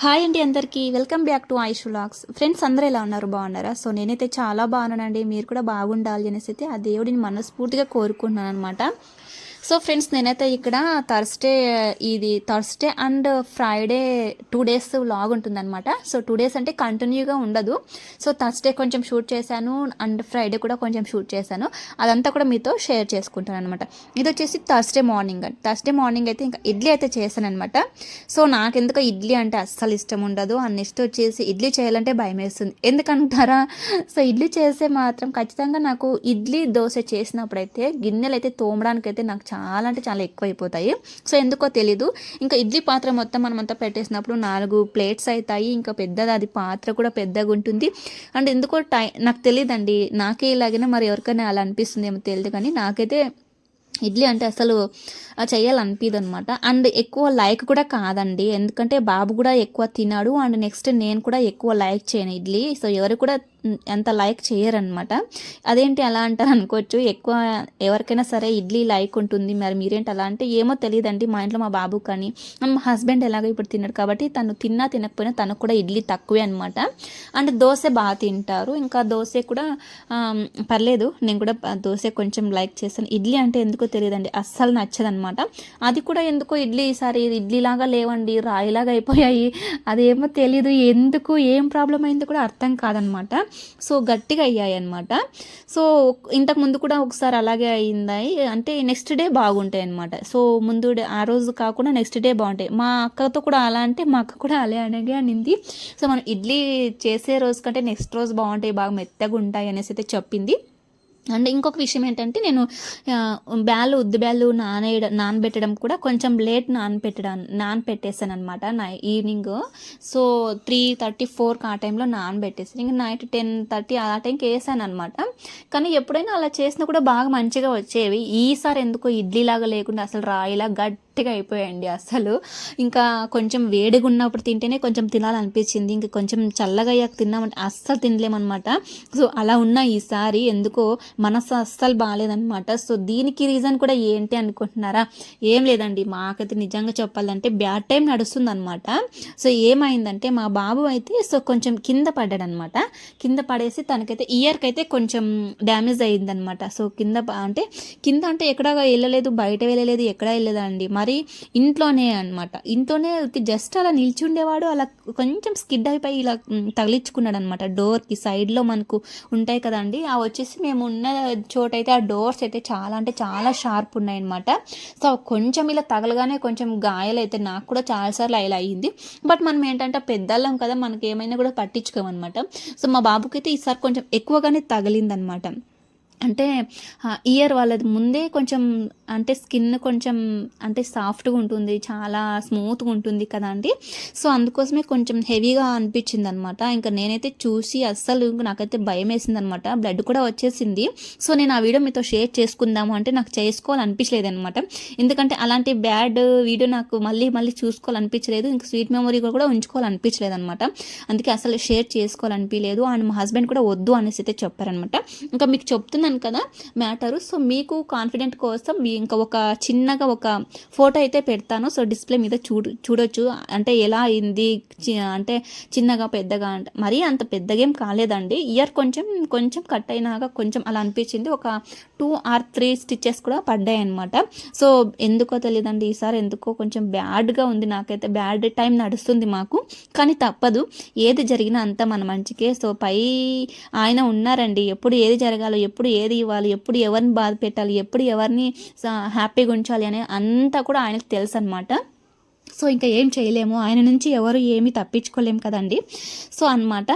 Hi అండి అందరికీ welcome back to Aishu vlogs. Friends అందరూ ఎలా ఉన్నారు, బాగున్నారా? సో నేనైతే చాలా బాగున్నానండి. మీరు కూడా బాగుండాలి అనేసి అయితే ఆ దేవుడిని మనస్ఫూర్తిగా కోరుకుంటున్నాను అనమాట. సో ఫ్రెండ్స్ నేనైతే ఇక్కడ Thursday and Friday 2 days vlog ఉంటుందన్నమాట. సో 2 days అంటే కంటిన్యూగా ఉండదు. సో థర్స్డే కొంచెం షూట్ చేశాను అండ్ ఫ్రైడే కూడా కొంచెం షూట్ చేశాను. అదంతా కూడా మీతో షేర్ చేసుకుంటాను అనమాట. ఇది వచ్చేసి థర్స్డే మార్నింగ్ అయితే ఇంకా ఇడ్లీ అయితే చేశాను అనమాట. సో నాకెందుకో ఇడ్లీ అంటే అస్సలు ఇష్టం ఉండదు. అండ్ నెక్స్ట్ వచ్చేసి ఇడ్లీ చేయాలంటే భయం వేస్తుంది. ఎందుకంటారా? సో ఇడ్లీ చేస్తే మాత్రం ఖచ్చితంగా నాకు ఇడ్లీ దోశ చేసినప్పుడైతే గిన్నెలు అయితే తోమడానికి అయితే నాకు చాలా అంటే చాలా ఎక్కువ అయిపోతాయి. సో ఎందుకో తెలీదు. ఇంకా ఇడ్లీ పాత్ర మొత్తం మనమంతా పెట్టేసినప్పుడు 4 plates అవుతాయి. ఇంకా పెద్దది, అది పాత్ర కూడా పెద్దగా ఉంటుంది. అండ్ ఎందుకో నాకు తెలియదండి, నాకే ఇలాగైనా మరి ఎవరికైనా అలా అనిపిస్తుంది ఏమో తెలియదు, కానీ నాకైతే ఇడ్లీ అంటే అసలు చేయాలనిపిదు అనమాట. అండ్ ఎక్కువ లైక్ కూడా కాదండి, ఎందుకంటే బాబు కూడా ఎక్కువ తినాడు. అండ్ నెక్స్ట్ నేను కూడా ఎక్కువ లైక్ చేయను ఇడ్లీ. సో ఎవరు కూడా ఎంత లైక్ చేయరనమాట. అదేంటి అలా అంటారు అనుకోవచ్చు. ఎక్కువ ఎవరికైనా సరే ఇడ్లీ లైక్ ఉంటుంది, మరి మీరేంటి అలా అంటే ఏమో తెలియదండి. మా ఇంట్లో మా బాబు కానీ మా హస్బెండ్ ఎలాగో ఇప్పుడు తిన్నాడు కాబట్టి తను తినకపోయినా తనకు కూడా ఇడ్లీ తక్కువే అనమాట. అండ్ దోశ బాగా తింటారు. ఇంకా దోశ కూడా పర్లేదు, నేను కూడా దోశ కొంచెం లైక్ చేస్తాను. ఇడ్లీ అంటే ఎందుకో తెలియదండి, అస్సలు నచ్చదనమాట. అది కూడా ఎందుకో ఈసారి ఇడ్లీలాగా లేవండి, రాయిలాగా అయిపోయాయి. అదేమో తెలీదు, ఎందుకు ఏం ప్రాబ్లం అయిందో కూడా అర్థం కాదనమాట. సో గట్టిగా అయ్యాయి అనమాట. సో ఇంతకు ముందు కూడా ఒకసారి అలాగే అయింది. అంటే నెక్స్ట్ డే బాగుంటాయి అనమాట. సో ఆ రోజు కాకుండా నెక్స్ట్ డే బాగుంటాయి. మా అక్కతో కూడా అలా అంటే మా అక్క కూడా అలాగే అనింది. సో మనం ఇడ్లీ చేసే రోజు కంటే నెక్స్ట్ రోజు బాగుంటాయి, బాగా మెత్తగా ఉంటాయి అనేసి అయితే చెప్పింది. అండ్ ఇంకొక విషయం ఏంటంటే నేను ఉద్ది బ్యాళ్ళు నానబెట్టడం కూడా కొంచెం లేట్ నానబెట్టేసాను అనమాట ఈవినింగ్. సో 3:34 ఆ టైంలో నానబెట్టేసాను. ఇంకా నైట్ 10:30 ఆ టైంకి వేసాను అనమాట. కానీ ఎప్పుడైనా అలా చేసినా కూడా బాగా మంచిగా వచ్చేవి. ఈసారి ఎందుకో ఇడ్లీలాగా లేకుండా అసలు రాయిలా గట్టిగా అయిపోయాయండి అసలు. ఇంకా కొంచెం వేడిగా ఉన్నప్పుడు తింటేనే కొంచెం తినాలనిపించింది. ఇంకా కొంచెం చల్లగా అయ్యాక తిన్నామంటే అస్సలు తినలేమన్నమాట. సో అలా ఉన్న ఈసారి ఎందుకో మనసు అస్సలు బాగాలేదనమాట. సో దీనికి రీజన్ కూడా ఏంటి అనుకుంటున్నారా? ఏం లేదండి, మాకైతే నిజంగా చెప్పాలంటే బ్యాడ్ టైం నడుస్తుందనమాట. సో ఏమైందంటే మా బాబు అయితే కొంచెం కింద పడ్డాడనమాట. కింద పడేసి తనకైతే ఇయర్కి అయితే కొంచెం డ్యామేజ్ అయ్యిందనమాట. సో కింద అంటే ఎక్కడ వెళ్ళలేదు, బయట వెళ్ళలేదు, ఎక్కడ వెళ్ళలేదండి, మరి ఇంట్లోనే అనమాట. ఇంట్లోనే జస్ట్ అలా నిల్చి ఉండేవాడు, అలా కొంచెం స్కిడ్ అయిపోయి ఇలా తగిలించుకున్నాడు అనమాట. డోర్కి సైడ్లో మనకు ఉంటాయి కదండి, ఆ వచ్చేసి మేము ఉన్న చోట అయితే ఆ డోర్స్ అయితే చాలా అంటే చాలా షార్ప్ ఉన్నాయన్నమాట. సో కొంచెం ఇలా తగలగానే కొంచెం గాయాలు అయితే నాకు కూడా చాలాసార్లు ఇలా అయ్యింది. బట్ మనం ఏంటంటే పెద్దవాళ్ళం కదా, మనకి ఏమైనా కూడా పట్టించుకోమన్నమాట. సో మా బాబుకి అయితే ఈసారి కొంచెం ఎక్కువగానే తగిలిందనమాట. అంటే ఇయర్ వాళ్ళది ముందే కొంచెం అంటే స్కిన్ కొంచెం అంటే సాఫ్ట్గా ఉంటుంది, చాలా స్మూత్గా ఉంటుంది కదా అండి. సో అందుకోసమే కొంచెం హెవీగా అనిపించింది అనమాట. ఇంకా నేనైతే చూసి అస్సలు నాకైతే భయం వేసింది అనమాట. బ్లడ్ కూడా వచ్చేసింది. సో నేను ఆ వీడియో మీతో షేర్ చేసుకుందాము అంటే నాకు చేసుకోవాలనిపించలేదు అనమాట. ఎందుకంటే అలాంటి బ్యాడ్ వీడియో నాకు మళ్ళీ మళ్ళీ చూసుకోవాలనిపించలేదు, ఇంకా స్వీట్ మెమొరీ కూడా ఉంచుకోవాలనిపించలేదు అనమాట. అందుకే అసలు షేర్ చేసుకోవాలనిపించలేదు. అండ్ మా హస్బెండ్ కూడా వద్దు అనేసి అయితే చెప్పారనమాట. ఇంకా మీకు చెప్తున్నాను కదా మ్యాటరు. సో మీకు కాన్ఫిడెంట్ కోసం ఇంకా చిన్నగా ఒక ఫోటో అయితే పెడతాను. సో డిస్ప్లే మీద చూడొచ్చు అంటే ఎలా అయింది, అంటే చిన్నగా పెద్దగా అంటే మరీ అంత పెద్దగా ఏం కాలేదండి. ఇయర్ కొంచెం కట్ అయినాక కొంచెం అలా అనిపించింది. ఒక 2 or 3 స్టిచెస్ కూడా పడ్డాయి అనమాట. సో ఎందుకో తెలియదండి, ఈసారి ఎందుకో కొంచెం బ్యాడ్గా ఉంది. నాకైతే బ్యాడ్ టైం నడుస్తుంది మాకు, కానీ తప్పదు. ఏది జరిగినా అంతా మన మంచికే. సో ఆయన ఉన్నారండి, ఎప్పుడు ఏది జరగాలో, ఎప్పుడు ఏది ఇవ్వాలి, ఎప్పుడు ఎవరిని బాధ పెట్టాలి, ఎప్పుడు ఎవరిని హ్యాపీగా ఉంచాలి అనే అంతా కూడా ఆయనకు తెలుసు అనమాట. సో ఇంకా ఏం చేయలేము, ఆయన నుంచి ఎవరు ఏమీ తప్పించుకోలేము కదండి. సో అనమాట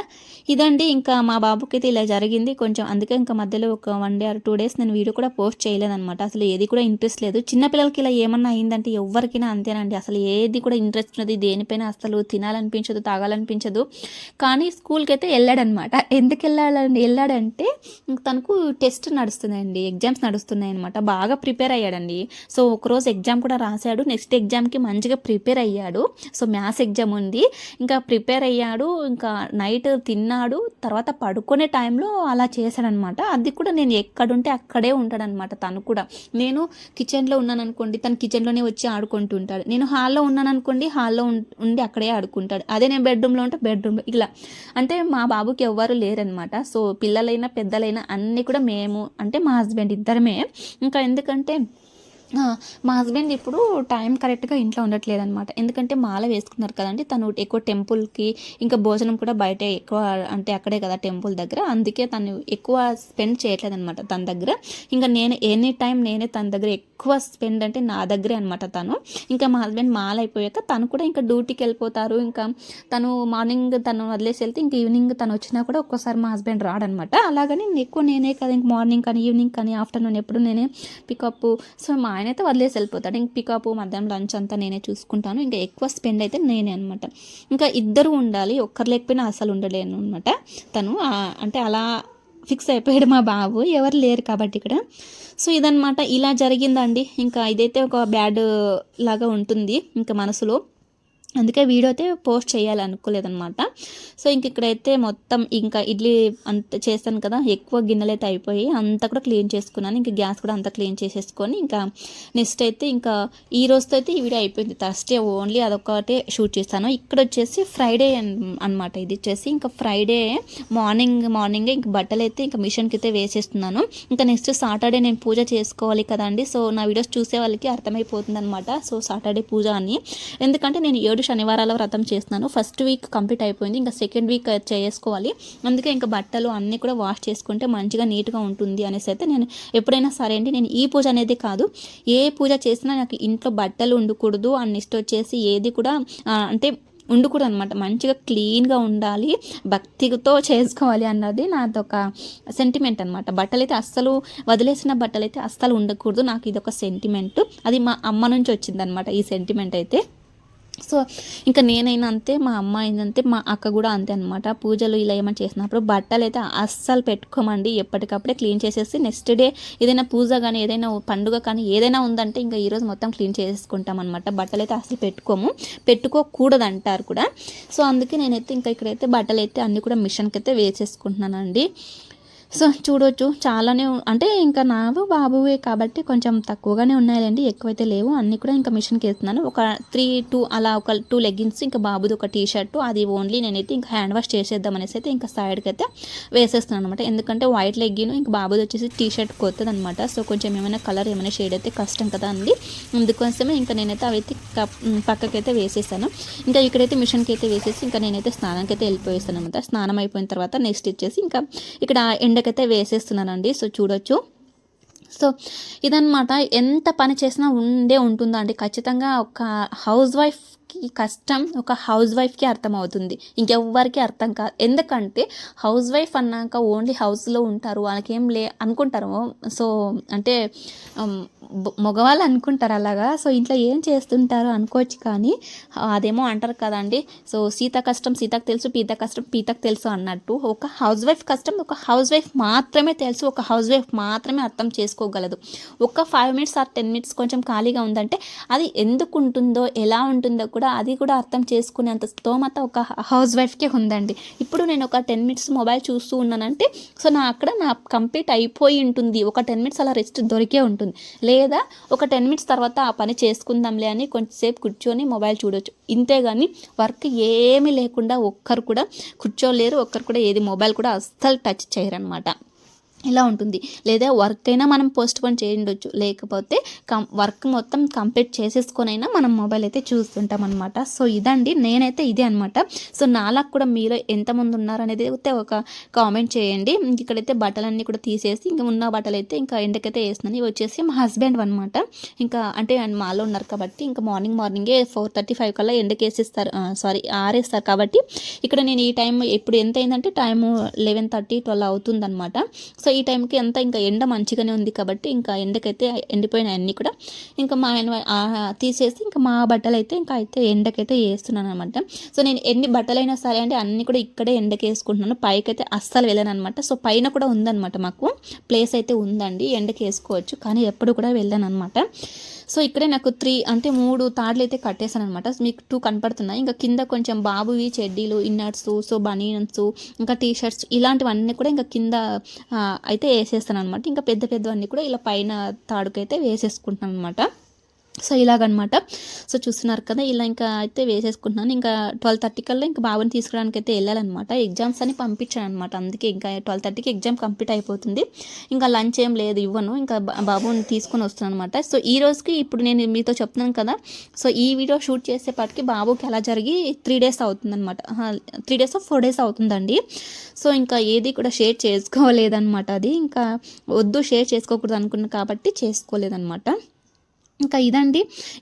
ఇదండి. ఇంకా మా బాబుకి అయితే ఇలా జరిగింది కొంచెం. అందుకే ఇంకా మధ్యలో ఒక 1 day or 2 days నేను వీడియో కూడా పోస్ట్ చేయలేదనమాట. అసలు ఏది కూడా ఇంట్రెస్ట్ లేదు. చిన్నపిల్లలకి ఇలా ఏమన్నా అయిందంటే ఎవరికైనా అంతేనండి, అసలు ఏది కూడా ఇంట్రెస్ట్ ఉన్నది దేనిపైన అసలు తినాలనిపించదు, తాగాలనిపించదు. కానీ స్కూల్కి అయితే వెళ్ళాడనమాట. ఎందుకు వెళ్ళాడంటే తనకు టెస్ట్ నడుస్తుందండి, ఎగ్జామ్స్ నడుస్తున్నాయి అనమాట. బాగా ప్రిపేర్ అయ్యాడండి. సో ఒకరోజు ఎగ్జామ్ కూడా రాశాడు. నెక్స్ట్ ఎగ్జామ్కి మంచిగా ప్రిపేర్ ప్రిపేర్ అయ్యాడు. సో మ్యాథ్స్ ఎగ్జామ్ ఉంది, ఇంకా ప్రిపేర్ అయ్యాడు, ఇంకా నైట్ తిన్నాడు, తర్వాత పడుకునే టైంలో అలా చేశాడనమాట. అది కూడా నేను ఎక్కడుంటే అక్కడే ఉంటాడనమాట. తను కూడా, నేను కిచెన్లో ఉన్నాను అనుకోండి, తను కిచెన్లోనే వచ్చి ఆడుకుంటూ ఉంటాడు. నేను హాల్లో ఉన్నాను అనుకోండి, హాల్లో ఉండి అక్కడే ఆడుకుంటాడు. అదే నేను బెడ్రూమ్లో ఉంటే బెడ్రూమ్లో, ఇలా. అంటే మా బాబుకి ఎవ్వరు లేరనమాట. సో పిల్లలైనా పెద్దలైనా అన్నీ కూడా మేము, అంటే మా హస్బెండ్ ఇద్దరమే. ఇంకా ఎందుకంటే మా హస్బెండ్ ఇప్పుడు టైం కరెక్ట్గా ఇంట్లో ఉండట్లేదు అనమాట. ఎందుకంటే మాల వేసుకున్నారు కదండి, తను ఎక్కువ టెంపుల్కి, ఇంకా భోజనం కూడా బయట ఎక్కువ, అంటే అక్కడే కదా టెంపుల్ దగ్గర, అందుకే తను ఎక్కువ స్పెండ్ చేయట్లేదు అనమాట తన దగ్గర. ఇంకా నేను ఎనీ టైం నేనే తన దగ్గర ఎక్కువ స్పెండ్, అంటే నా దగ్గరే అనమాట తను. ఇంకా మా హస్బెండ్ మాల అయిపోయాక తను కూడా ఇంకా డ్యూటీకి వెళ్ళిపోతారు. ఇంకా తను మార్నింగ్ తను వదిలేసి వెళ్తే ఇంక ఈవినింగ్ తను వచ్చినా కూడా ఒక్కోసారి మా హస్బెండ్ రాడనమాట. అలాగని ఎక్కువ నేనే కదా, ఇంక మార్నింగ్ కానీ ఈవినింగ్ కానీ ఆఫ్టర్నూన్ ఎప్పుడు నేనే పికప్. సో మా ఆయన అయితే వదిలేసి వెళ్ళిపోతాడు. ఇంక పికప్, మధ్యాహ్నం లంచ్ అంతా నేనే చూసుకుంటాను. ఇంకా ఎక్కువ స్పెండ్ అయితే నేనే అనమాట. ఇంకా ఇద్దరు ఉండాలి, ఒక్కరు లేకపోయినా అసలు ఉండలేను అనమాట. తను అంటే అలా ఫిక్స్ అయిపోయాడు మా బాబు, ఎవరు లేరు కాబట్టి ఇక్కడ. సో ఇదనమాట, ఇలా జరిగిందండి. ఇంకా ఇదైతే ఒక బ్యాడ్ లాగా ఉంటుంది ఇంకా మనసులో, అందుకే వీడియో అయితే పోస్ట్ చేయాలనుకోలేదనమాట. సో ఇంక ఇక్కడైతే మొత్తం ఇంకా ఇడ్లీ అంత చేస్తాను కదా, ఎక్కువ గిన్నెలు అయితే అయిపోయి అంతా కూడా క్లీన్ చేసుకున్నాను. ఇంకా గ్యాస్ కూడా అంతా క్లీన్ చేసేసుకొని ఇంకా నెక్స్ట్ అయితే ఇంకా ఈ రోజుతో అయితే ఈ వీడియో అయిపోయింది. థర్స్డే ఓన్లీ అదొకటే షూట్ చేస్తాను. ఇక్కడ వచ్చేసి ఫ్రైడే అనమాట. ఇది వచ్చేసి ఇంకా ఫ్రైడే మార్నింగే ఇంక బట్టలు అయితే ఇంకా మిషన్కి అయితే వేసేస్తున్నాను. ఇంకా నెక్స్ట్ సాటర్డే నేను పూజ చేసుకోవాలి కదండి. సో నా వీడియోస్ చూసే వాళ్ళకి అర్థమైపోతుంది అనమాట. సో సాటర్డే పూజ అని, ఎందుకంటే నేను 7 శనివారాల వ్రతం చేస్తున్నాను. ఫస్ట్ వీక్ కంప్లీట్ అయిపోయింది, ఇంకా సెకండ్ వీక్ చేసుకోవాలి. అందుకే ఇంకా బట్టలు అన్నీ కూడా వాష్ చేసుకుంటే మంచిగా నీట్గా ఉంటుంది అనేసి అయితే నేను ఎప్పుడైనా సరే అండి, నేను ఈ పూజ అనేది కాదు, ఏ పూజ చేసినా నాకు ఇంట్లో బట్టలు ఉండకూడదు అండ్ నెక్స్ట్ వచ్చేసి ఏది కూడా అంటే ఉండకూడదు అనమాట. మంచిగా క్లీన్గా ఉండాలి, భక్తితో చేసుకోవాలి అన్నది నాదొక సెంటిమెంట్ అనమాట. బట్టలైతే అస్సలు వదిలేసిన బట్టలైతే అస్సలు ఉండకూడదు, నాకు ఇదొక సెంటిమెంట్. అది మా అమ్మ నుంచి వచ్చిందనమాట ఈ సెంటిమెంట్ అయితే. సో ఇంకా నేనైనా అంతే, మా అమ్మ అయినంతే, మా అక్క కూడా అంతే అనమాట. పూజలు ఇలా ఏమైనా చేసినప్పుడు బట్టలు అయితే అస్సలు పెట్టుకోమండి, ఎప్పటికప్పుడే క్లీన్ చేసేసి నెక్స్ట్ డే ఏదైనా పూజ కానీ ఏదైనా పండుగ కానీ ఏదైనా ఉందంటే ఇంకా ఈరోజు మొత్తం క్లీన్ చేసుకుంటాం అనమాట. బట్టలు అయితే అసలు పెట్టుకోకూడదు అంటారు కూడా. సో అందుకే నేనైతే ఇంకా ఇక్కడైతే బట్టలు అయితే అన్నీ కూడా మిషన్కి అయితే వేసేసుకుంటున్నానండి. సో చూడొచ్చు చాలానే, అంటే ఇంకా నావు బాబువే కాబట్టి కొంచెం తక్కువగానే ఉన్నాయండి, ఎక్కువైతే లేవు. అన్నీ కూడా ఇంకా మిషన్కి వేస్తున్నాను. ఒక 3-2 అలా, ఒక 2 లెగ్గిన్స్, ఇంకా బాబుది ఒక టీ షర్టు, అది ఓన్లీ నేనైతే ఇంకా హ్యాండ్ వాష్ చేసేద్దాం అనేసి అయితే ఇంకా సైడ్కి అయితే వేసేస్తున్నాను అనమాట. ఎందుకంటే వైట్ లెగ్గిన్, ఇంకా బాబుది వచ్చేసి టీ షర్ట్ కొత్తది అనమాట. సో కొంచెం ఏమైనా కలర్ ఏమైనా షేడ్ అయితే కష్టం కదా అండి, అందుకోసమే ఇంకా నేనైతే అవి అయితే పక్కకైతే వేసేసాను. ఇంకా ఇక్కడైతే మిషన్కి అయితే వేసేసి ఇంకా నేనైతే స్నానానికి అయితే వెళ్ళిపోయేస్తాను అనమాట. స్నానం అయిపోయిన తర్వాత నెక్స్ట్ వచ్చేసి ఇంకా ఇక్కడ ఎండకైతే వేసేస్తున్నానండి. సో చూడొచ్చు. సో ఇదనమాట, ఎంత పని చేసినా ఉంటుందా అండి ఖచ్చితంగా. ఒక హౌస్ వైఫ్కి కష్టం ఒక హౌస్ వైఫ్కి అర్థమవుతుంది, ఇంకెవ్వరికి అర్థం కాదు. ఎందుకంటే హౌస్ వైఫ్ అన్నాక ఓన్లీ హౌస్లో ఉంటారు, వాళ్ళకేం అనుకుంటారు. సో అంటే మగవాళ్ళు అనుకుంటారు అలాగా. సో ఇంట్లో ఏం చేస్తుంటారు అనుకోవచ్చు, కానీ అదేమో అంటారు కదండి. సో సీత కష్టం సీతకు తెలుసు, పీత కష్టం పీతకు తెలుసు అన్నట్టు, ఒక హౌస్ వైఫ్ కష్టం ఒక హౌస్ వైఫ్ మాత్రమే తెలుసు, ఒక హౌస్ వైఫ్ మాత్రమే అర్థం చేసుకోగలదు. ఒక 5 minutes ఆర్ 10 minutes కొంచెం ఖాళీగా ఉందంటే అది ఎందుకు ఉంటుందో, ఎలా ఉంటుందో కూడా అది కూడా అర్థం చేసుకునేంత స్తోమత ఒక హౌస్ వైఫ్కే ఉందండి. ఇప్పుడు నేను ఒక 10 minutes మొబైల్ చూస్తూ ఉన్నానంటే సో అక్కడ నా కంప్లీట్ అయిపోయి ఉంటుంది, ఒక 10 minutes అలా రెస్ట్ దొరికే ఉంటుంది. లేదా ఒక 10 minutes తర్వాత ఆ పని చేసుకుందాంలే అని కొంచెంసేపు కూర్చొని మొబైల్ చూడొచ్చు. ఇంతేగాని వర్క్ ఏమీ లేకుండా ఒక్కరు కూడా కూర్చోలేరు, ఒక్కరు కూడా ఏది మొబైల్ కూడా అస్సలు టచ్ చేయరనమాట. ఇలా ఉంటుంది. లేదా వర్క్ అయినా మనం పోస్ట్ పోన్ చేయండొచ్చు, లేకపోతే వర్క్ మొత్తం కంప్లీట్ చేసేసుకొనైనా మనం మొబైల్ అయితే చూస్తుంటాం అనమాట. సో ఇదండి, నేనైతే ఇదే అనమాట. సో నాలాగా కూడా మీలో ఎంతమంది ఉన్నారనేది అయితే ఒక కామెంట్ చేయండి. ఇక్కడైతే బట్టలన్నీ కూడా తీసేసి ఇంకా ఉన్న బట్టలు అయితే ఇంకా ఎండకైతే వేస్తున్నాను. ఇవి వచ్చేసి మా హస్బెండ్ అనమాట. ఇంకా అంటే మాలో ఉన్నారు కాబట్టి ఇంకా మార్నింగే 4:35 కల్లా ఎండకేసేస్తారు, ఆరేస్తారు. కాబట్టి ఇక్కడ నేను ఈ టైం ఇప్పుడు ఎంత అయిందంటే టైము 11:30-12 అవుతుందన్నమాట. సో సో ఈ టైంకి అంతా ఇంకా ఎండ మంచిగానే ఉంది కాబట్టి ఇంకా ఎండకైతే ఎండిపోయినాయి అన్నీ కూడా. ఇంకా మా ఆయన తీసేసి ఇంకా మా బట్టలు అయితే ఇంకా అయితే ఎండకైతే వేస్తున్నాను అనమాట. సో నేను ఎన్ని బట్టలైనా సరే అంటే అన్నీ కూడా ఇక్కడే ఎండకి వేసుకుంటున్నాను, పైకి అయితే అస్సలు వెళ్ళాను అనమాట. సో పైన కూడా ఉందన్నమాట, మాకు ప్లేస్ అయితే ఉందండి ఎండకి వేసుకోవచ్చు, కానీ ఎప్పుడు కూడా వెళ్ళాను అనమాట. సో ఇక్కడే నాకు 3 తాడులు అయితే కట్టేశాను అనమాట. మీకు 2 కనపడుతున్నాయి. ఇంకా కింద కొంచెం బాబువి చెడ్డీలు, ఇన్నర్స్, సో బనీన్స్, ఇంకా టీ షర్ట్స్ ఇలాంటివన్నీ కూడా ఇంకా కింద అయితే వేసేస్తాను అనమాట. ఇంకా పెద్ద పెద్దవన్నీ కూడా ఇలా పైన తాడుకైతే వేసేసుకుంటున్నాను అనమాట. సో ఇలాగనమాట. సో చూస్తున్నారు కదా, ఇలా ఇంకా అయితే వేసేసుకుంటున్నాను. ఇంకా 12:30 కల్లా ఇంకా బాబుని తీసుకురావడానికి అయితే వెళ్ళాలన్నమాట. ఎగ్జామ్స్ అని పంపించాను అనమాట, అందుకే ఇంకా 12:30కి ఎగ్జామ్ కంప్లీట్ అయిపోతుంది. ఇంకా లంచ్ ఏం లేదు, ఇవ్వను, ఇంకా బాబుని తీసుకొని వస్తున్నాను అనమాట. సో ఈ రోజుకి ఇప్పుడు నేను మీతో చెప్తున్నాను కదా, సో ఈ వీడియో షూట్ చేసేపాటికి బాబుకి అలా జరిగి 3 days అవుతుందన్నమాట. 3 days 4 days అవుతుందండి. సో ఇంకా ఏది కూడా షేర్ చేసుకోలేదన్నమాట. అది ఇంకా వద్దు, షేర్ చేసుకోకూడదు అనుకున్నాను కాబట్టి చేసుకోలేదన్నమాట. ఇంకా ఇదండి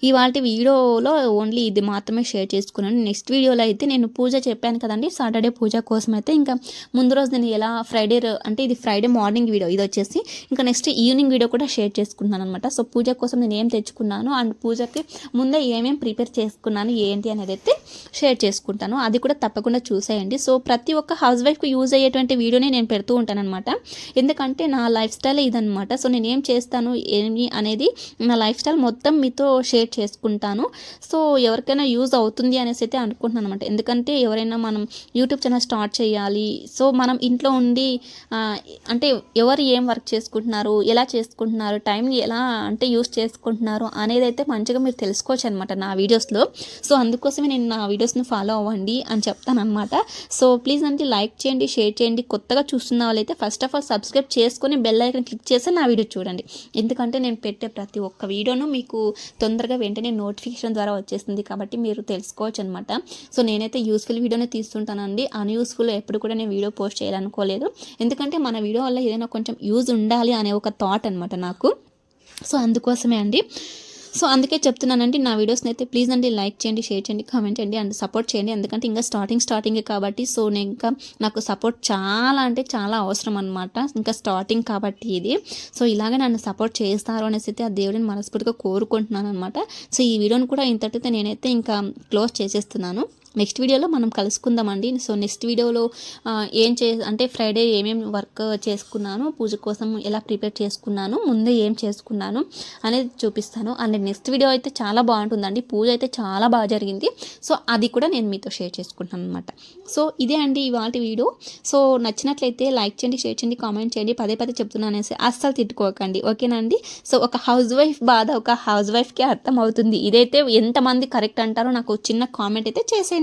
ఇవాళ వీడియోలో ఓన్లీ ఇది మాత్రమే షేర్ చేసుకున్నాను. నెక్స్ట్ వీడియోలో అయితే నేను పూజ చెప్పాను కదండి, సాటర్డే పూజ కోసం అయితే ఇంకా ముందు రోజు నేను ఎలా అంటే ఇది ఫ్రైడే మార్నింగ్ వీడియో, ఇది వచ్చేసి ఇంకా నెక్స్ట్ ఈవినింగ్ వీడియో కూడా షేర్ చేసుకున్నాను అనమాట. సో పూజ కోసం నేను ఏం తెచ్చుకున్నాను అండ్ పూజకి ముందే ఏమేమి ప్రిపేర్ చేసుకున్నాను ఏంటి అనేది అయితే షేర్ చేసుకుంటాను, అది కూడా తప్పకుండా చూసేయండి. సో ప్రతి ఒక్క హౌస్ వైఫ్కి యూజ్ అయ్యేటువంటి వీడియోని నేను పెడుతూ ఉంటాను అనమాట, ఎందుకంటే నా లైఫ్ స్టైల్ ఇదనమాట. సో నేను ఏం చేస్తాను ఏమి అనేది నా లైఫ్ స్టైల్ మొత్తం మీతో షేర్ చేసుకుంటాను. సో ఎవరికైనా యూజ్ అవుతుంది అనేసి అయితే అనుకుంటున్నాను అనమాట. ఎందుకంటే ఎవరైనా మనం యూట్యూబ్ ఛానల్ స్టార్ట్ చేయాలి, సో మనం ఇంట్లో ఉండి అంటే ఎవరు ఏం వర్క్ చేసుకుంటున్నారు, ఎలా చేసుకుంటున్నారు, టైంని ఎలా అంటే యూజ్ చేసుకుంటున్నారు అనేది అయితే మంచిగా మీరు తెలుసుకోవచ్చు అనమాట నా వీడియోస్లో. సో అందుకోసమే నేను నా వీడియోస్ని ఫాలో అవ్వండి అని చెప్తాను అనమాట. సో ప్లీజ్ అంటే లైక్ చేయండి, షేర్ చేయండి. కొత్తగా చూస్తున్న వాళ్ళైతే ఫస్ట్ ఆఫ్ ఆల్ సబ్స్క్రైబ్ చేసుకొని బెల్ ఐకాన్ క్లిక్ చేసి నా వీడియో చూడండి, ఎందుకంటే నేను పెట్టే ప్రతి ఒక్క వీడియోను మీకు తొందరగా వెంటనే నోటిఫికేషన్ ద్వారా వచ్చేస్తుంది కాబట్టి మీరు తెలుసుకోవచ్చు అనమాట. సో నేనైతే యూస్ఫుల్ వీడియోనే తీస్తుంటానండి, అన్యూస్ఫుల్ ఎప్పుడు కూడా నేను వీడియో పోస్ట్ చేయాలనుకోలేదు, ఎందుకంటే మన వీడియో వల్ల ఏదైనా కొంచెం యూజ్ ఉండాలి అనే ఒక థాట్ అనమాట నాకు. సో అందుకోసమే అండి. సో అందుకే చెప్తున్నానండి, నా వీడియోస్ని అయితే ప్లీజ్ అండి లైక్ చేయండి, షేర్ చేయండి, కామెంట్ చేయండి అండ్ సపోర్ట్ చేయండి, ఎందుకంటే ఇంకా స్టార్టింగ్ కాబట్టి. సో నేను ఇంకా నాకు సపోర్ట్ చాలా అంటే చాలా అవసరం అనమాట, ఇంకా స్టార్టింగ్ కాబట్టి ఇది. సో ఇలాగే నన్ను సపోర్ట్ చేస్తారు అనేసి అయితే ఆ దేవుడిని మనస్ఫూర్తిగా కోరుకుంటున్నాను అనమాట. సో ఈ వీడియోని కూడా ఇంతటితో నేనైతే ఇంకా క్లోజ్ చేసేస్తున్నాను. నెక్స్ట్ వీడియోలో మనం కలుసుకుందామండి. సో నెక్స్ట్ వీడియోలో అంటే ఫ్రైడే ఏమేమి వర్క్ చేసుకున్నాను, పూజ కోసం ఎలా ప్రిపేర్ చేసుకున్నాను, ముందే ఏం చేసుకున్నాను అనేది చూపిస్తాను. అండ్ నెక్స్ట్ వీడియో అయితే చాలా బాగుంటుందండి, పూజ అయితే చాలా బాగా జరిగింది. సో అది కూడా నేను మీతో షేర్ చేసుకుంటాను అనమాట. సో ఇదే అండి ఇవాళ వీడియో. సో నచ్చినట్లయితే లైక్ చేయండి, షేర్ చేయండి, కామెంట్ చేయండి. పదే చెప్తున్నాను అనేసి అస్సలు తిట్టుకోకండి, ఓకేనా అండి. సో ఒక హౌస్ వైఫ్ బాధ ఒక హౌస్ వైఫ్కి అర్థం అవుతుంది. ఇదైతే ఎంతమంది కరెక్ట్ అంటారో నాకు చిన్న కామెంట్ అయితే చేసేయండి.